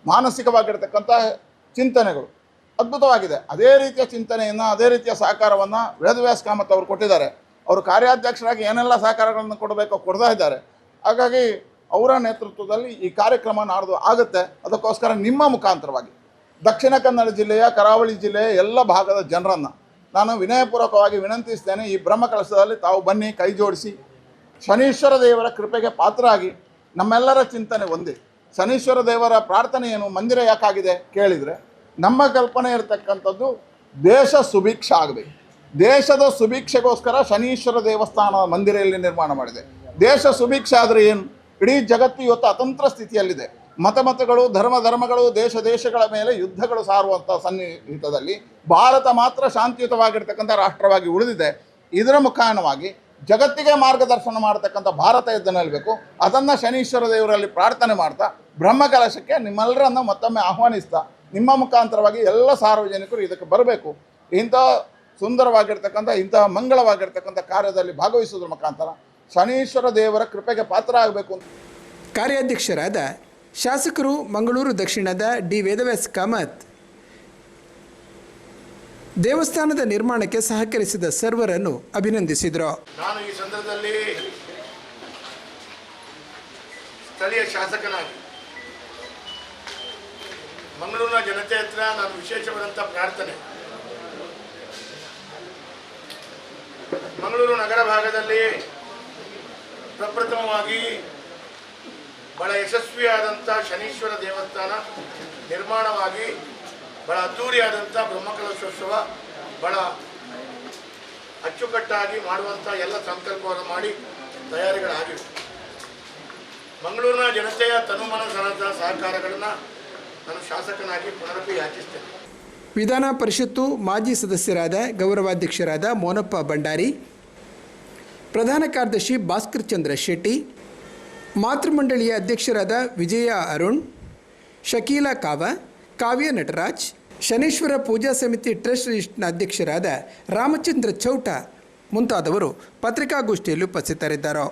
ಮಾನಸಿಕವಾಗಿರ್ತಕ್ಕಂಥ ಚಿಂತನೆಗಳು ಅದ್ಭುತವಾಗಿದೆ. ಅದೇ ರೀತಿಯ ಚಿಂತನೆಯನ್ನು, ಅದೇ ರೀತಿಯ ಸಹಕಾರವನ್ನು ವೇದವ್ಯಾಸ ಕಾಮತ್ ಅವರು ಕೊಟ್ಟಿದ್ದಾರೆ. ಅವರು ಕಾರ್ಯಾಧ್ಯಕ್ಷರಾಗಿ ಏನೆಲ್ಲ ಸಹಕಾರಗಳನ್ನು ಕೊಡಬೇಕೋ ಕೊಡ್ತಾ ಇದ್ದಾರೆ. ಹಾಗಾಗಿ ಅವರ ನೇತೃತ್ವದಲ್ಲಿ ಈ ಕಾರ್ಯಕ್ರಮ ನಾಡ್ದು ಆಗುತ್ತೆ. ಅದಕ್ಕೋಸ್ಕರ ನಿಮ್ಮ ಮುಖಾಂತರವಾಗಿ ದಕ್ಷಿಣ ಕನ್ನಡ ಜಿಲ್ಲೆಯ, ಕರಾವಳಿ ಜಿಲ್ಲೆಯ ಎಲ್ಲ ಭಾಗದ ಜನರನ್ನು ನಾನು ವಿನಯಪೂರ್ವಕವಾಗಿ ವಿನಂತಿಸ್ತೇನೆ. ಈ ಬ್ರಹ್ಮಕಲಶದಲ್ಲಿ ತಾವು ಬನ್ನಿ, ಕೈ ಜೋಡಿಸಿ ಶನೀಶ್ವರ ದೇವರ ಕೃಪೆಗೆ ಪಾತ್ರರಾಗಿ. ನಮ್ಮೆಲ್ಲರ ಚಿಂತನೆ ಒಂದೇ, ಶನೀಶ್ವರ ದೇವರ ಪ್ರಾರ್ಥನೆ ಏನು, ಮಂದಿರ ಯಾಕಾಗಿದೆ ಕೇಳಿದರೆ ನಮ್ಮ ಕಲ್ಪನೆ ಇರತಕ್ಕಂಥದ್ದು ದೇಶ ಸುಭಿಕ್ಷ ಆಗಬೇಕು. ದೇಶದ ಸುಭಿಕ್ಷೆಗೋಸ್ಕರ ಶನೀಶ್ವರ ದೇವಸ್ಥಾನ ಮಂದಿರ ಇಲ್ಲಿ ನಿರ್ಮಾಣ ಮಾಡಿದೆ. ದೇಶ ಸುಭಿಕ್ಷ ಆದರೆ ಏನು? ಇಡೀ ಜಗತ್ತು ಇವತ್ತು ಅತಂತ್ರ ಸ್ಥಿತಿಯಲ್ಲಿದೆ. ಮತಗಳು, ಧರ್ಮಗಳು, ದೇಶಗಳ ಮೇಲೆ ಯುದ್ಧಗಳು ಸಾರುವಂಥ ಸನ್ನಿಹಿತದಲ್ಲಿ ಭಾರತ ಮಾತ್ರ ಶಾಂತಿಯುತವಾಗಿರ್ತಕ್ಕಂಥ ರಾಷ್ಟ್ರವಾಗಿ ಉಳಿದಿದೆ. ಇದರ ಮುಖಾಂತರವಾಗಿ ಜಗತ್ತಿಗೆ ಮಾರ್ಗದರ್ಶನ ಮಾಡತಕ್ಕಂಥ ಭಾರತ ಎದ್ದು ನಿಲ್ಲಬೇಕು. ಅದನ್ನು ಶನೀಶ್ವರ ದೇವರಲ್ಲಿ ಪ್ರಾರ್ಥನೆ ಮಾಡ್ತಾ ಬ್ರಹ್ಮಕಲಶಕ್ಕೆ ನಿಮ್ಮೆಲ್ಲರನ್ನು ಮತ್ತೊಮ್ಮೆ ಆಹ್ವಾನಿಸ್ತಾ ನಿಮ್ಮ ಮುಖಾಂತರವಾಗಿ ಎಲ್ಲ ಸಾರ್ವಜನಿಕರು ಇದಕ್ಕೆ ಬರಬೇಕು. ಇಂಥ ಸುಂದರವಾಗಿರ್ತಕ್ಕಂಥ, ಇಂತಹ ಮಂಗಳವಾಗಿರ್ತಕ್ಕಂಥ ಕಾರ್ಯದಲ್ಲಿ ಭಾಗವಹಿಸೋದ್ರ ಮುಖಾಂತರ ಶನೀಶ್ವರ ದೇವರ ಕೃಪೆಗೆ ಪಾತ್ರ ಆಗಬೇಕು ಅಂತ ಕಾರ್ಯಾಧ್ಯಕ್ಷರಾದ ಶಾಸಕರು ಮಂಗಳೂರು ದಕ್ಷಿಣದ ಡಿ ವೇದವ್ಯಾಸ ಕಾಮತ್ ದೇವಸ್ಥಾನದ ನಿರ್ಮಾಣಕ್ಕೆ ಸಹಕರಿಸಿದ ಸರ್ವರನ್ನು ಅಭಿನಂದಿಸಿದರು. ನಾನು ಈ ಸಂದರ್ಭದಲ್ಲಿ ಸ್ಥಳೀಯ ಶಾಸಕನಾಗಿ ಮಂಗಳೂರಿನ ಜನತೆ ಹತ್ರ ನಾನು ವಿಶೇಷವಾದಂಥ ಪ್ರಾರ್ಥನೆ, ಮಂಗಳೂರು ನಗರ ಭಾಗದಲ್ಲಿ ಪ್ರಪ್ರಥಮವಾಗಿ ಬಹಳ ಯಶಸ್ವಿಯಾದಂಥ ಶನೀಶ್ವರ ದೇವಸ್ಥಾನ ನಿರ್ಮಾಣವಾಗಿ ಬಹಳ ಅದ್ದೂರಿಯಾದಂಥ ಬ್ರಹ್ಮಕಲಶೋತ್ಸವ ಬಹಳ ಅಚ್ಚುಕಟ್ಟಾಗಿ ಮಾಡುವಂಥ ಎಲ್ಲ ಸಂಕಲ್ಪವನ್ನು ಮಾಡಿ ತಯಾರಿಗಳಾಗಿವೆ. ಮಂಗಳೂರಿನ ಜನತೆಯ ತನುಮನ ಸಹಕಾರಗಳನ್ನು ನಾನು ಶಾಸಕನಾಗಿ ಪುನರಪಿ ಯಾಚಿಸ್ತೇನೆ. ವಿಧಾನ ಪರಿಷತ್ತು ಮಾಜಿ ಸದಸ್ಯರಾದ ಗೌರವಾಧ್ಯಕ್ಷರಾದ ಮೋನಪ್ಪ ಭಂಡಾರಿ, ಪ್ರಧಾನ ಕಾರ್ಯದರ್ಶಿ ಭಾಸ್ಕರ್ ಚಂದ್ರ ಶೆಟ್ಟಿ, ಮಾತೃಮಂಡಳಿಯ ಅಧ್ಯಕ್ಷರಾದ ವಿಜಯ ಅರುಣ್, ಶಕೀಲಾ ಕಾವ, ಕಾವ್ಯ ನಟರಾಜ್, ಶನೀಶ್ವರ ಪೂಜಾ ಸಮಿತಿ ಟ್ರಸ್ಟ್ನ ಅಧ್ಯಕ್ಷರಾದ ರಾಮಚಂದ್ರ ಚೌಟ ಮುಂತಾದವರು ಪತ್ರಿಕಾಗೋಷ್ಠಿಯಲ್ಲಿ ಉಪಸ್ಥಿತರಿದ್ದರು.